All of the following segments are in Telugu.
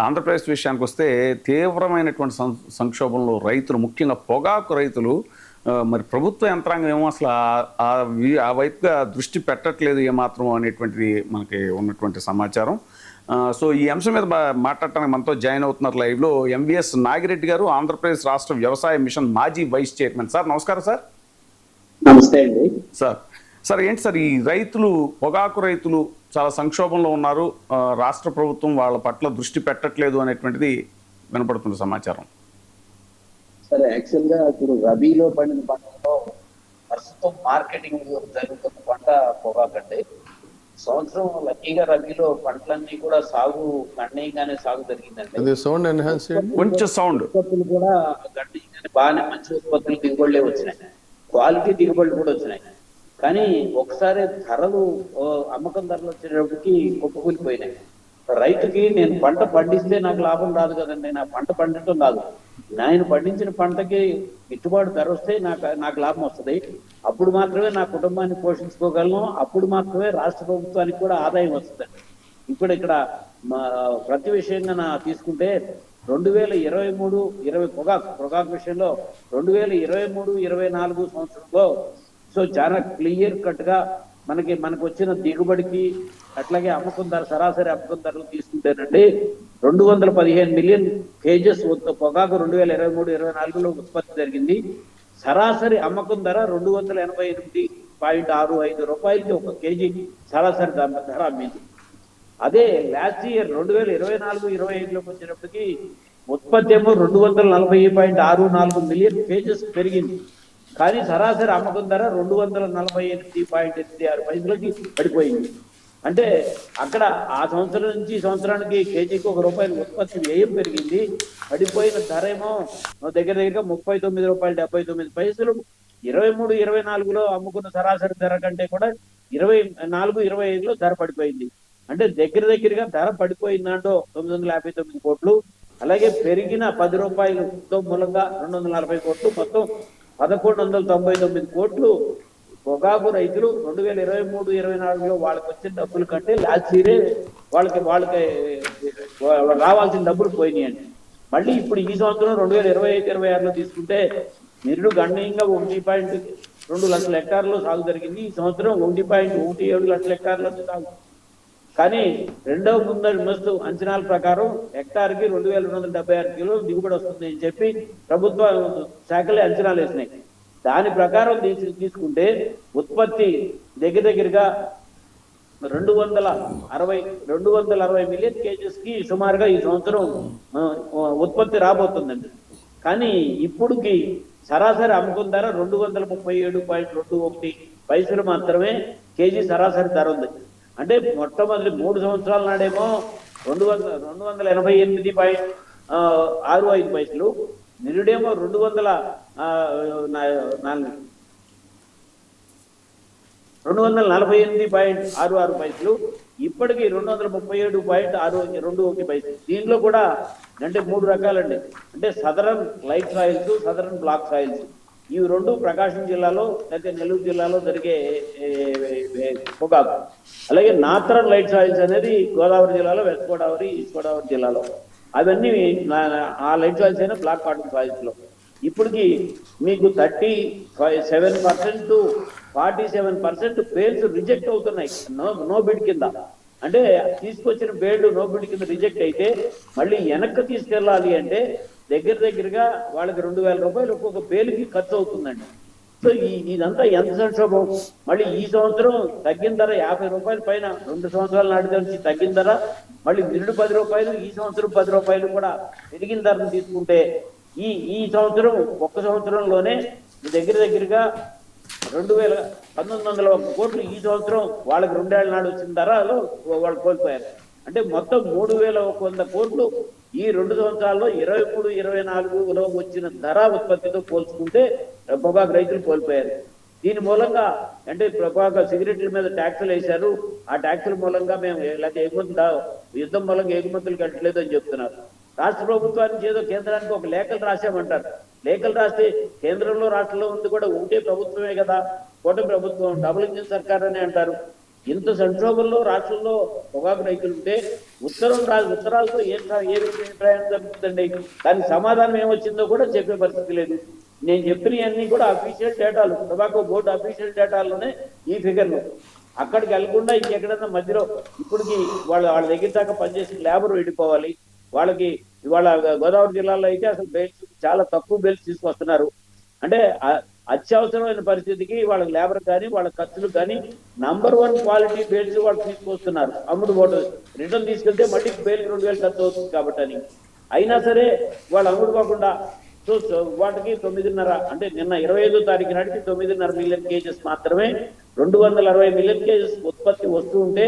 ఆంధ్రప్రదేశ్ విషయానికి వస్తే తీవ్రమైనటువంటి సంక్షోభంలో రైతులు, ముఖ్యంగా పొగాకు రైతులు, మరి ప్రభుత్వ యంత్రాంగం ఏమో అసలు ఆ వైపుగా దృష్టి పెట్టట్లేదు ఏమాత్రం అనేటువంటిది మనకి ఉన్నటువంటి సమాచారం. సో ఈ అంశం మీద మాట్లాడటానికి మనతో జాయిన్ అవుతున్నారు లైవ్లో ఎంవిఎస్ నాగిరెడ్డి గారు, ఆంధ్రప్రదేశ్ రాష్ట్ర వ్యవసాయ మిషన్ మాజీ వైస్ చైర్మన్. సార్ నమస్కారం. సార్ నమస్తే అండి. సార్ ఏంటి సార్ ఈ రైతులు, పొగాకు రైతులు చాలా సంక్షోభంలో ఉన్నారు, రాష్ట్ర ప్రభుత్వం వాళ్ళ పట్ల దృష్టి పెట్టట్లేదు అనేటువంటిది వినపడుతున్న సమాచారం. సరే, యాక్చువల్ గా ఇప్పుడు రబీలో పండిన పంటలో ప్రస్తుతం మార్కెటింగ్ జరుగుతున్న పంట పొగాకండి. సంవత్సరం లక్కీగా రబీలో పంటలన్నీ కూడా సాగు గణనీయంగానే సాగు జరిగిందండి. కొంచెం సౌండ్ ఉత్పత్తులు కూడా గణనీయంగానే బాగానే మంచి ఉత్పత్తులు దిగుబడులే వచ్చినాయి, క్వాలిటీ దిగుబడులు కూడా వచ్చినాయి. కానీ ఒకసారి ధరలు అమ్మకం ధరలు వచ్చేటప్పటికి కుప్పకూలిపోయినాయి. రైతుకి నేను పంట పండిస్తే నాకు లాభం రాదు కదండి, నా పంట పండటం కాదు, నేను పండించిన పంటకి గిట్టుబాటు ధర వస్తే నాకు లాభం వస్తుంది. అప్పుడు మాత్రమే నా కుటుంబాన్ని పోషించుకోగలను, అప్పుడు మాత్రమే రాష్ట్ర ప్రభుత్వానికి కూడా ఆదాయం వస్తుందండి. ఇప్పుడు ఇక్కడ ప్రతి విషయంగా తీసుకుంటే 2023-20 పొగాకు విషయంలో 2023-24 సంవత్సరంలో సో చాలా క్లియర్ కట్ గా మనకు వచ్చిన దిగుబడికి అట్లాగే అమ్మకం ధర, సరాసరి అమ్మకం ధరలు తీసుకుంటేనండి 215 మిలియన్ కేజెస్ పొగాకు 2023-24లో ఉత్పత్తి జరిగింది. సరాసరి అమ్మకం ధర 288.65 రూపాయలకి ఒక కేజీ సరాసరి ధర అమ్మింది. అదే లాస్ట్ ఇయర్ 2024-25లోకి వచ్చేటప్పటికి ఉత్పత్తి ఏమో 240.64 మిలియన్ కేజెస్ పెరిగింది. కానీ సరాసరి అమ్మకం ధర 248.86 పడిపోయింది. అంటే అక్కడ ఆ సంవత్సరం నుంచి ఈ సంవత్సరానికి కేజీకి ₹1 ఉత్పత్తి వ్యయం పెరిగింది. పడిపోయిన ధర ఏమో దగ్గరగా ₹39.79. 23-24లో అమ్ముకున్న సరాసరి ధర కంటే కూడా 24-25లో ధర పడిపోయింది. అంటే దగ్గరగా ధర పడిపోయింది దాంట్లో 959 కోట్లు. అలాగే పెరిగిన ₹10తో మూలంగా 240 కోట్లు, మొత్తం 1199 కోట్లు పొగాకు రైతులు 2023-24లో వాళ్ళకి వచ్చిన డబ్బులు కంటే లాస్ట్ ఇయరే వాళ్ళకి రావాల్సిన డబ్బులు పోయినాయండి. మళ్ళీ ఇప్పుడు ఈ సంవత్సరం 2025-26లో తీసుకుంటే నిరుడు గణనీయంగా 1.2 లక్షల హెక్టార్లు సాగు జరిగింది. ఈ సంవత్సరం 1.17 లక్షల హెక్టార్ల సాగు. కానీ రెండవ ముందస్తు అంచనాల ప్రకారం హెక్టార్కి 2276 కిలోలు దిగుబడి వస్తుంది అని చెప్పి ప్రభుత్వ శాఖలే అంచనాలు వేసినాయి. దాని ప్రకారం తీసుకుంటే ఉత్పత్తి దగ్గరగా 260 మిలియన్ కేజెస్ కి సుమారుగా ఈ సంవత్సరం ఉత్పత్తి రాబోతుందండి. కానీ ఇప్పుడుకి సరాసరి అమ్మకం ధర 237.21 మాత్రమే కేజీ సరాసరి ధర ఉంది. అంటే మొట్టమొదటి 3 సంవత్సరాల నాడేమో 288.65 నిరుడేమో 248.66, ఇప్పటికి 237.61. దీనిలో కూడా అంటే 3 రకాలండి. అంటే southern light soils, southern black soils, ఇవి రెండు ప్రకాశం జిల్లాలో లేకపోతే నెల్లూరు జిల్లాలో జరిగే పొగాకు. అలాగే నార్తరన్ లైట్ సాయిల్స్ అనేది గోదావరి జిల్లాలో, వెస్ట్ గోదావరి, ఈస్ట్ గోదావరి జిల్లాలో. అవన్నీ ఆ లైట్ సాయిల్స్ అయినా బ్లాక్ కాటన్ సాయిల్స్ లో ఇప్పటికి మీకు 37% to 47% పేర్స్ రిజెక్ట్ అవుతున్నాయి నో బిడ్ కింద. అంటే తీసుకొచ్చిన పేర్లు నో బిడ్ కింద రిజెక్ట్ అయితే మళ్ళీ వెనక్కి తీసుకెళ్ళాలి అంటే దగ్గరగా వాళ్ళకి ₹2000 ఒక్కొక్క పేలుకి ఖర్చు అవుతుందండి. సో ఇదంతా ఎంత సంక్షోభం. మళ్ళీ ఈ సంవత్సరం తగ్గిన ధర ₹50 పైన, 2 సంవత్సరాల నాటి నుంచి తగ్గిన ధర, మళ్ళీ నిరుడు ₹10, ఈ సంవత్సరం ₹10 కూడా పెరిగిన ధరను తీసుకుంటే ఈ సంవత్సరం ఒక్క సంవత్సరంలోనే దగ్గరగా 1901 కోట్లు ఈ సంవత్సరం వాళ్ళకి 2 ఏళ్ల నాడు వచ్చిన ధరలో వాళ్ళు కోల్పోయారు. అంటే మొత్తం 3100 కోట్లు ఈ 2 సంవత్సరాల్లో 23-24లో వచ్చిన ధర ఉత్పత్తితో పోల్చుకుంటే పొగాకు రైతులు కోల్పోయారు. దీని మూలంగా అంటే పొగాకు సిగరెట్ల మీద ట్యాక్సులు వేశారు. ఆ ట్యాక్సుల మూలంగా మేము లేకపోతే యుద్ధం మూలంగా ఎగుమతులు కట్టలేదు అని చెప్తున్నారు. రాష్ట్ర ప్రభుత్వానికి ఏదో కేంద్రానికి ఒక లేఖలు రాశామంటారు. లేఖలు రాస్తే కేంద్రంలో రాష్ట్రంలో ఉంది కూడా ఉంటే ప్రభుత్వమే కదా, కూటమి ప్రభుత్వం, డబుల్ ఇంజిన్ సర్కార్ అని అంటారు. ఇంత సంక్షోభంలో రాష్ట్రంలో పొగాకు రైతులు ఉంటే ఉత్తరాలతో ఏ అభిప్రాయం జరుగుతుందండి? దానికి సమాధానం ఏమొచ్చిందో కూడా చెప్పే పరిస్థితి లేదు. నేను చెప్పినవన్నీ కూడా అఫీషియల్ డేటాలు, టొబాకో బోర్డు అఫీషియల్ డేటాలోనే ఈ ఫిగర్లు. అక్కడికి వెళ్లకుండా ఇంకెక్కడన్నా మధ్యలో ఇప్పటికి వాళ్ళ దగ్గర దాకా పనిచేసిన లేబర్ వెళ్ళిపోవాలి. వాళ్ళకి ఇవాళ గోదావరి జిల్లాలో అయితే అసలు బెయిల్స్ చాలా తక్కువ బెయిల్స్ తీసుకొస్తున్నారు. అంటే అత్యవసరమైన పరిస్థితికి వాళ్ళకి లేబర్ కానీ వాళ్ళ ఖర్చులు కానీ #1 క్వాలిటీ బెయిల్స్ వాళ్ళు తీసుకొస్తున్నారు. అమ్ముడు పోటీ రిటర్న్ తీసుకెళ్తే మళ్ళీ బెయిల్ 2000 ఖర్చు అవుతుంది కాబట్టి అని. అయినా సరే వాళ్ళు అమ్ముడు పోకుండా వాటికి 9.5 అంటే నిన్న 25వ తారీఖు నాటికి 9.5 మిలియన్ కేజెస్ మాత్రమే 260 మిలియన్ కేజెస్ ఉత్పత్తి వస్తూ ఉంటే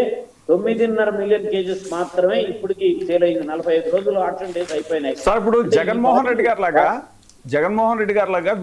9.5 మిలియన్ కేజెస్ మాత్రమే ఇప్పటికి సేల్ అయింది. 45 రోజులు ఆక్షన్ డేస్ అయిపోయినాయి. సార్ ఇప్పుడు జగన్మోహన్ రెడ్డి గారు లాగా